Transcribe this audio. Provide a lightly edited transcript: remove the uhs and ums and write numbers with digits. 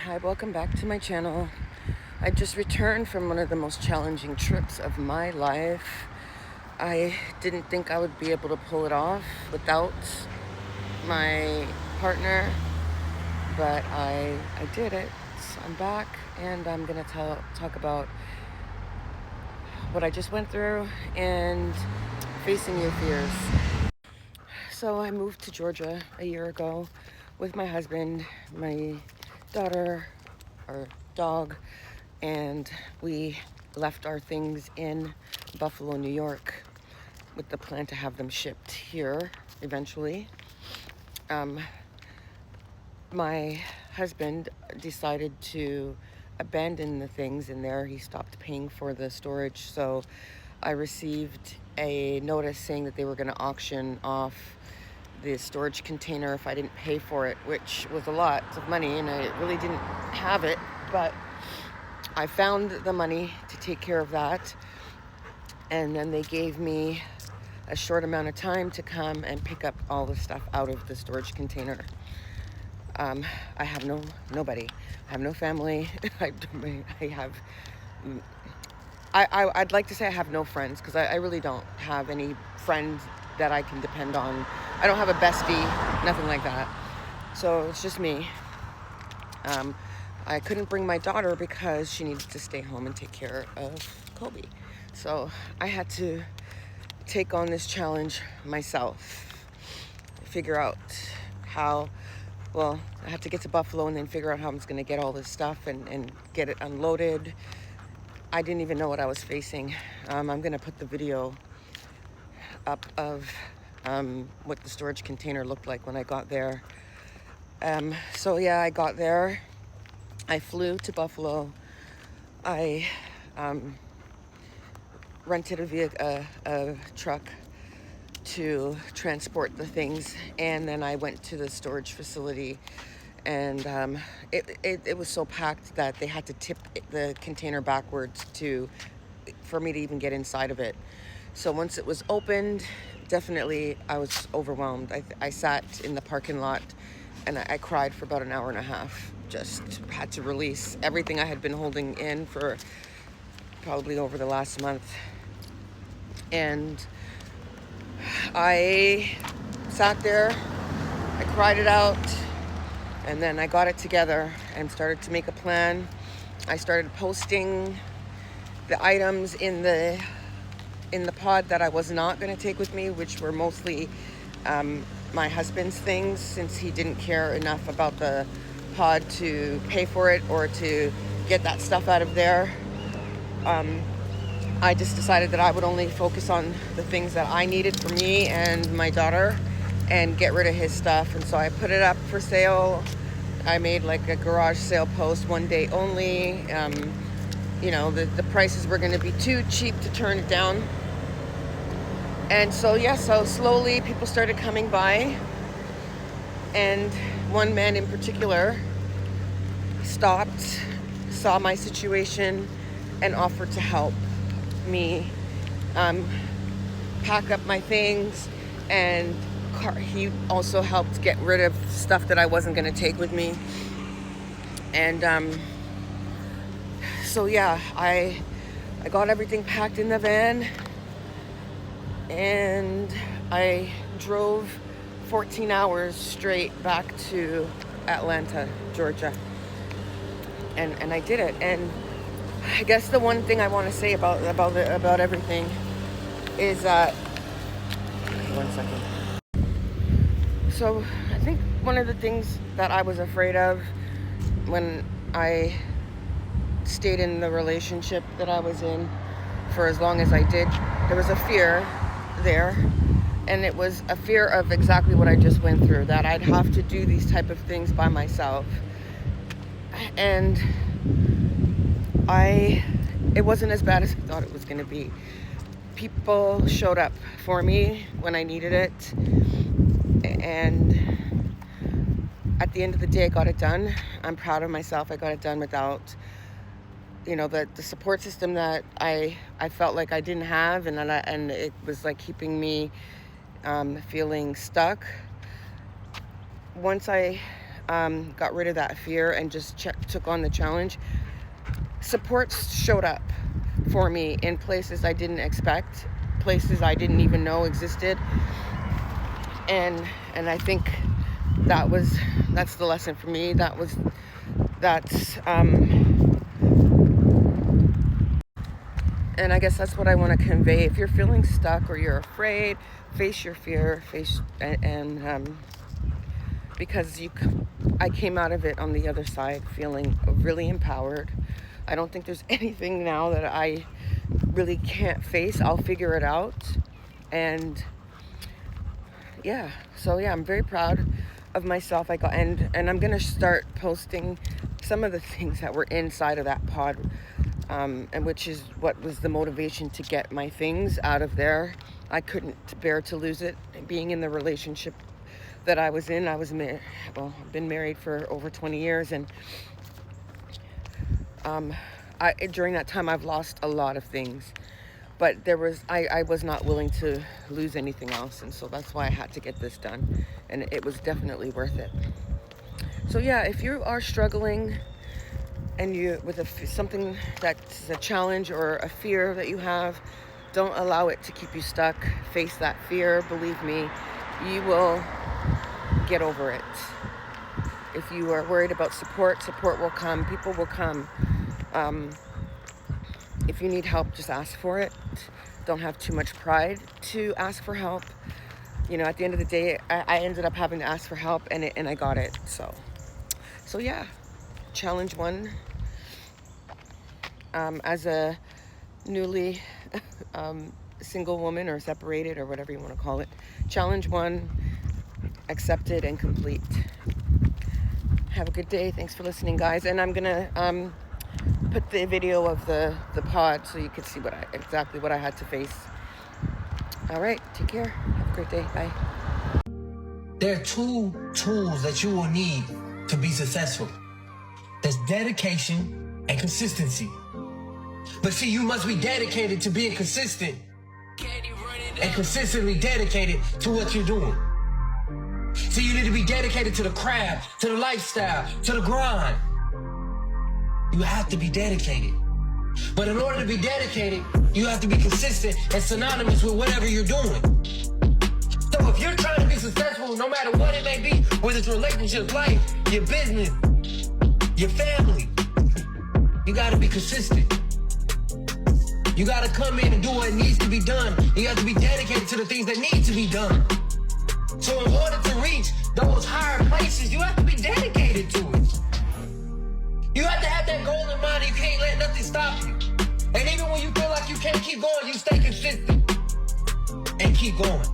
Hi, welcome back to my channel. I just returned from one of the most challenging trips of my life. I didn't think I would be able to pull it off without my partner, but I did it. I'm back and I'm gonna talk about what I just went through and facing your fears. So I moved to Georgia a year ago with my husband, my daughter, our dog, and we left our things in Buffalo, New York with the plan to have them shipped here eventually. My husband decided to abandon the things in there. He stopped paying for the storage, so I received a notice saying that they were going to auction off the storage container if I didn't pay for it, which was a lot of money, and I really didn't have it, but I found the money to take care of that, and then they gave me a short amount of time to come and pick up all the stuff out of the storage container. I have nobody. I have no family. I have. I'd like to say I have no friends because I really don't have any friends that I can depend on. I don't have a bestie, nothing like that. So it's just me. I couldn't bring my daughter because she needed to stay home and take care of Kobe. So I had to take on this challenge myself, figure out how, well, I had to get to Buffalo and then figure out how I was going to get all this stuff and get it unloaded. I didn't even know what I was facing. I'm going to put the video up of what the storage container looked like when I got there. So yeah, I got there. I flew to Buffalo. I rented a truck to transport the things, and then I went to the storage facility, and it was so packed that they had to tip the container backwards for me to even get inside of it. So once it was opened, definitely I was overwhelmed. I sat in the parking lot and I cried for about an hour and a half. Just had to release everything I had been holding in for probably over the last month. And I sat there, I cried it out, and then I got it together and started to make a plan. I started posting the items in the pod that I was not going to take with me, which were mostly my husband's things, since he didn't care enough about the pod to pay for it or to get that stuff out of there. I just decided that I would only focus on the things that I needed for me and my daughter and get rid of his stuff. And so I put it up for sale. I made like a garage sale post, 1 day only. The prices were going to be too cheap to turn it down. And so slowly people started coming by, and one man in particular stopped, saw my situation, and offered to help me pack up my things, and he also helped get rid of stuff that I wasn't going to take with me. And I got everything packed in the van, and I drove 14 hours straight back to Atlanta, Georgia. And I did it. And I guess the one thing I want to say about everything is that, 1 second. So I think one of the things that I was afraid of when I stayed in the relationship that I was in for as long as I did, there was a fear there, and it was a fear of exactly what I just went through, that I'd have to do these type of things by myself. And it wasn't as bad as I thought it was going to be. People showed up for me when I needed it, and at the end of the day I got it done. I'm proud of myself. I got it done without the support system that I felt like I didn't have, and it was like keeping me feeling stuck. Once I got rid of that fear and just took on the challenge, support showed up for me in places I didn't expect, places I didn't even know existed. And I think that's the lesson for me. And I guess that's what I want to convey. If you're feeling stuck or you're afraid, face your fear, because I came out of it on the other side feeling really empowered. I don't think there's anything now that I really can't face. I'll figure it out. And yeah, so yeah, I'm very proud of myself. And I'm gonna start posting some of the things that were inside of that pod, and which is what was the motivation to get my things out of there. I couldn't bear to lose it. Being in the relationship that I was in, I've been married for over 20 years, and during that time I've lost a lot of things, but I was not willing to lose anything else, and so that's why I had to get this done, and it was definitely worth it. So yeah, if you are struggling and something that's a challenge or a fear that you have, don't allow it to keep you stuck. Face that fear. Believe me, you will get over it. If you are worried about support will come. People will come. If you need help, just ask for it. Don't have too much pride to ask for help. At the end of the day, I ended up having to ask for help, and I got it. So yeah, challenge one. As a newly single woman, or separated, or whatever you want to call it, challenge one accepted and complete. Have a good day. Thanks for listening, guys. And I'm gonna put the video of the pod so you can see exactly what I had to face. All right, take care. Have a great day. Bye. There are two tools that you will need to be successful. There's dedication and consistency. But see, you must be dedicated to being consistent and consistently dedicated to what you're doing. See, you need to be dedicated to the craft, to the lifestyle, to the grind. You have to be dedicated. But in order to be dedicated, you have to be consistent and synonymous with whatever you're doing. So if you're trying to be successful, no matter what it may be, whether it's relationships, life, your business, your family, you gotta be consistent. You gotta come in and do what needs to be done. You have to be dedicated to the things that need to be done. So in order to reach those higher places, you have to be dedicated to it. You have to have that goal in mind. You can't let nothing stop you. And even when you feel like you can't keep going, you stay consistent and keep going.